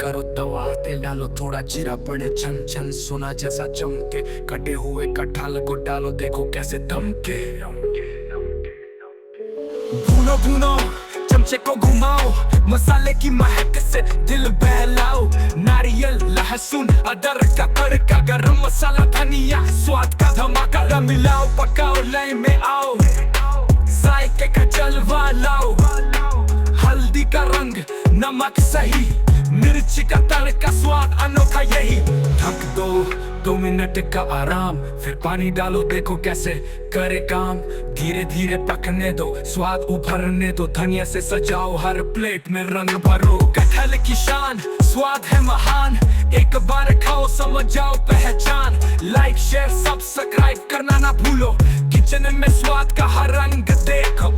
करो तवा, तेल डालो थोड़ा जीरा पड़े छन छन, सोना जैसा चमके। कटे हुए कटहल को डालो, देखो कैसे दमके। भूनो भूनो चमचे को घुमाओ, मसाले की महक से दिल बहलाओ। नारियल लहसुन अदरक का तड़का, गरम मसाला धनिया स्वाद का धमाका। मिलाओ पकाओ लय में आओ, जायके का जलवा लाओ। हल्दी का रंग नमक सही, मिर्ची का तड़का स्वाद अनोखा यही। ढक दो 2 मिनट का आराम, फिर पानी डालो देखो कैसे करे काम। धीरे धीरे पकने दो, स्वाद उभरने दो। धनिया से सजाओ हर प्लेट में रंग भरो। कटहल की शान स्वाद है महान, एक बार खाओ समझ जाओ पहचान। लाइक शेयर सब्सक्राइब करना ना भूलो, किचन में स्वाद का हर रंग देखो।